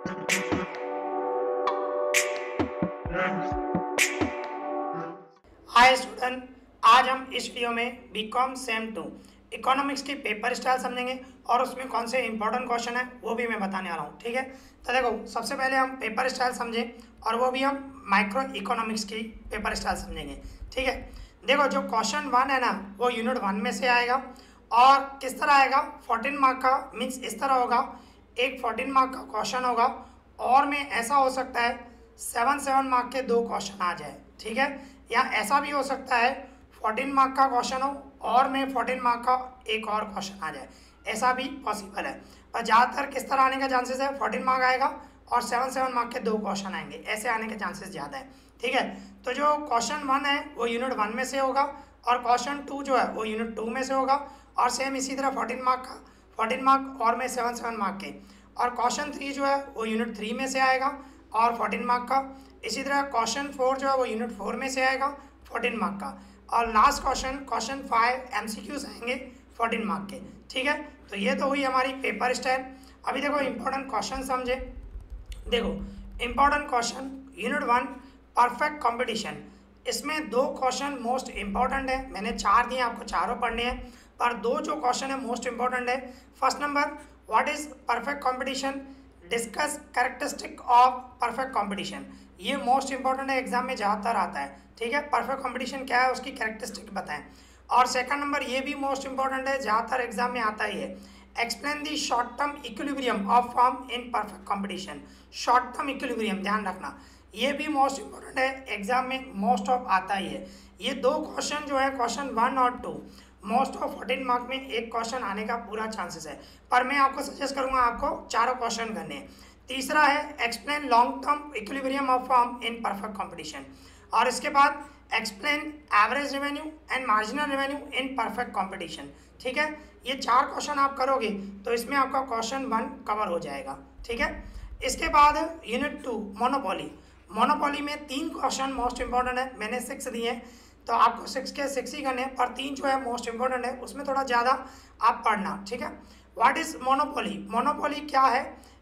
Hi student, आज हम इस वीडियो में बीकॉम सेम 2 इकोनॉमिक्स की पेपर स्टाइल समझेंगे और उसमें कौन से इंपॉर्टेंट क्वेश्चन है वो भी मैं बताने आ रहा हूँ। ठीक है, तो देखो सबसे पहले हम पेपर स्टाइल समझें और वो भी हम माइक्रो इकोनॉमिक्स की पेपर स्टाइल समझेंगे। ठीक है, देखो जो क्वेश्चन 1 है ना वो यूनिट 1 में से आएगा और किस तरह आएगा, 14 मार्क का, मीन्स इस तरह होगा, एक 14 मार्क का क्वेश्चन होगा और में ऐसा हो सकता है 7 मार्क के 2 क्वेश्चन आ जाए। ठीक है, या ऐसा भी हो सकता है 14 मार्क का क्वेश्चन हो और में 14 मार्क का एक और क्वेश्चन आ जाए, ऐसा भी पॉसिबल है। पर ज़्यादातर किस तरह आने का चांसेस है, 14 मार्क आएगा और 7 मार्क के 2 क्वेश्चन आएंगे, ऐसे आने के चांसेस ज़्यादा है। ठीक है, तो जो क्वेश्चन 1 है वो यूनिट 1 में से होगा और क्वेश्चन 2 जो है वो यूनिट 2 में से होगा और सेम इसी तरह 14 मार्क का 14 मार्क और में 7 मार्क के, और क्वेश्चन 3 जो है वो यूनिट 3 में से आएगा और 14 मार्क का। इसी तरह क्वेश्चन 4 जो है वो यूनिट 4 में से आएगा 14 मार्क का, और लास्ट क्वेश्चन 5 एमसीक्यूज आएंगे 14 मार्क के। ठीक है, तो ये तो हुई हमारी पेपर स्टाइल। अभी देखो इंपॉर्टेंट क्वेश्चन समझे। देखो important question unit 1 perfect competition, इसमें 2 क्वेश्चन मोस्ट इंपॉर्टेंट है। मैंने 4 दिए, आपको चारों पढ़ने हैं, पर 2 जो क्वेश्चन है मोस्ट इंपॉर्टेंट है। First number, what is perfect competition, discuss characteristic of perfect competition, ये मोस्ट इंपॉर्टेंट है, एग्जाम में ज़्यादातर आता है। ठीक है, परफेक्ट कंपटीशन क्या है, उसकी कैरेक्टरिस्टिक बताएं। और सेकंड नंबर, ये भी मोस्ट इंपॉर्टेंट है, ज़्यादातर एग्जाम में आता ही है, explain the short term equilibrium of form in perfect competition. Short term equilibrium ध्यान रखना, ये भी मोस्ट इंपॉर्टेंट है, एग्जाम में मोस्ट ऑफ आता ही है। ये 2 क्वेश्चन जो है, क्वेश्चन 1 और 2, मोस्ट ऑफ 14 मार्क में एक क्वेश्चन आने का पूरा चांसेस है, पर मैं आपको सजेस्ट करूंगा आपको चारों क्वेश्चन करने हैं। तीसरा है explain long term equilibrium of form in perfect competition, और इसके बाद explain average revenue and marginal revenue in perfect competition. ठीक है, ये 4 क्वेश्चन आप करोगे तो इसमें आपका क्वेश्चन 1 कवर हो जाएगा। ठीक है, इसके बाद यूनिट 2 मोनोपोली। मोनोपोली में 3 क्वेश्चन मोस्ट इंपॉर्टेंट है, मैंने 6 दिए हैं तो आपको 6 के 6 ही करने हैं, पर 3 जो है मोस्ट इंपॉर्टेंट है, उसमें थोड़ा ज़्यादा आप पढ़ना। ठीक है, व्हाट इज मोनोपोली, मोनोपोली क्या है,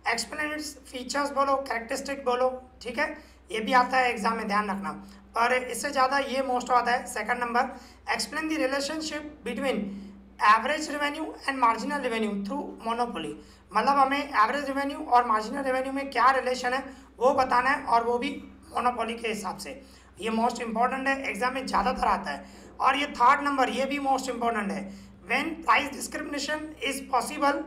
एक्सप्लेन इट्स फीचर्स बोलो, कैरेक्टरिस्टिक बोलो। ठीक है, ये भी आता है एग्जाम में, ध्यान रखना, पर इससे ज़्यादा ये मोस्ट आता है। Second number, explain the relationship between average revenue and marginal revenue through monopoly, मतलब हमें एवरेज रेवेन्यू और मार्जिनल रेवेन्यू में क्या रिलेशन है वो बताना है, और वो भी मोनोपोली के हिसाब से। ये मोस्ट इंपॉर्टेंट है, एग्जाम में ज़्यादातर आता है। और ये थर्ड नंबर, ये भी मोस्ट इंपॉर्टेंट है, when price discrimination is possible.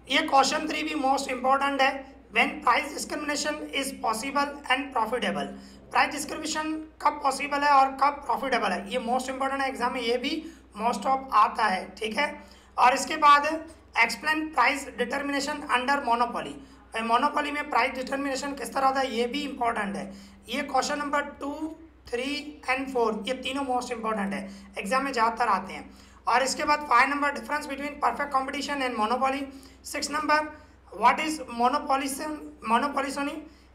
ये क्वेश्चन 3 भी मोस्ट इंपॉर्टेंट है, when price discrimination is possible and profitable. Price discrimination कब पॉसिबल है और कब प्रॉफिटेबल है, ये मोस्ट इंपॉर्टेंट है, एग्जाम में ये भी मोस्ट ऑफ आता है। ठीक है, और इसके बाद explain price determination under monopoly. Monopoly में प्राइस डिटर्मिनेशन किस तरह होता है, ये भी इंपॉर्टेंट है। ये क्वेश्चन नंबर 2, 3 एंड 4, ये तीनों मोस्ट इंपॉर्टेंट है, एग्जाम में ज़्यादातर आते हैं। और इसके बाद 5 number, difference between perfect competition and monopoly. 6 number, what is monopsony,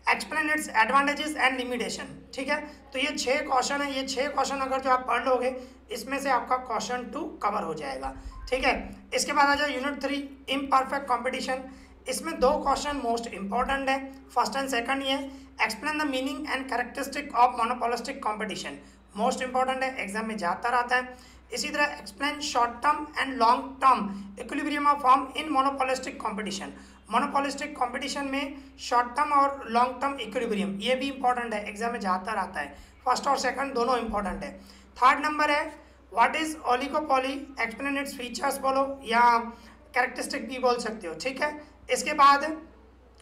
explain its advantages and limitation. ठीक है, तो ये 6 क्वेश्चन है, ये 6 क्वेश्चन अगर जो आप पढ़ लोगे इसमें से आपका क्वेश्चन 2 कवर हो जाएगा। ठीक है, इसके बाद आ जाए यूनिट 3 इम्परफेक्ट कंपटीशन। इसमें 2 क्वेश्चन मोस्ट इंपॉर्टेंट है, फर्स्ट एंड सेकंड। ये explain the meaning and characteristic of monopolistic competition, most important है, एग्जाम में ज़्यादातर आता है। इसी तरह explain short term and long term equilibrium of form in monopolistic competition. Monopolistic competition में शॉर्ट टर्म और लॉन्ग टर्म इक्विलिब्रियम, ये भी इंपॉर्टेंट है, एग्जाम में ज़्यादातर आता है, फर्स्ट और सेकंड दोनों इंपॉर्टेंट है। थर्ड नंबर है what is oligopoly, explain its features बोलो या कैरेक्टरिस्टिक भी बोल सकते हो। ठीक है, इसके बाद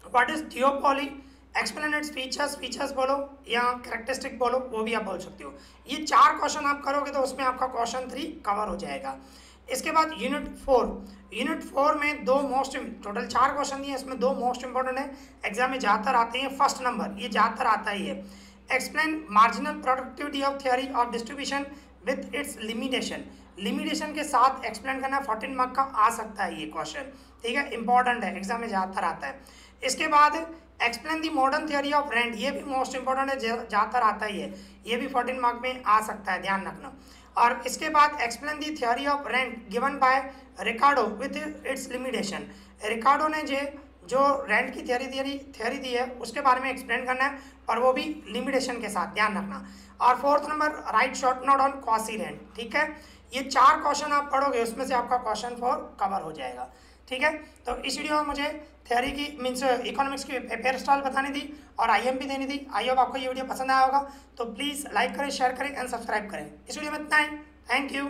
what is duopoly, explain its features बोलो या कैरेक्टरिस्टिक बोलो, वो भी आप बोल सकते हो। ये 4 क्वेश्चन आप करोगे तो उसमें आपका क्वेश्चन 3 कवर हो जाएगा। इसके बाद यूनिट 4 में 2 मोस्ट, टोटल 4 क्वेश्चन दिए, इसमें 2 मोस्ट इंपॉर्टेंट है, एग्जाम में ज़्यादातर आते हैं। फर्स्ट नंबर, ये ज़्यादातर आता ही है, explain marginal productivity of theory of distribution with its limitation. Limitation के साथ एक्सप्लेन करना, 14 मार्क का आ सकता है ये क्वेश्चन। ठीक है, इंपॉर्टेंट है, एग्जाम में ज़्यादातर आता है। इसके बाद explain the modern theory of rent, ये भी मोस्ट इंपॉर्टेंट है, ज़्यादातर आता ही है, ये भी 14 मार्क में आ सकता है, ध्यान रखना। और इसके बाद explain the theory of rent given by Ricardo with its limitation. Ricardo ने जो रेंट की थ्योरी दी है उसके बारे में एक्सप्लेन करना है, और वो भी लिमिटेशन के साथ, ध्यान रखना। और fourth number, right short note on quasi rent, ठीक है। ये 4 क्वेश्चन आप पढ़ोगे, उसमें से आपका क्वेश्चन 4 कवर हो जाएगा, ठीक है। तो इस वीडियो में मुझे थ्योरी की मीन्स इकोनॉमिक्स की पेपर स्टाइल बतानी थी और आईएमपी देनी थी। आई होप आपको ये वीडियो पसंद आया होगा, तो प्लीज़ लाइक करें, शेयर करें एंड सब्सक्राइब करें। इस वीडियो में इतना ही, थैंक यू।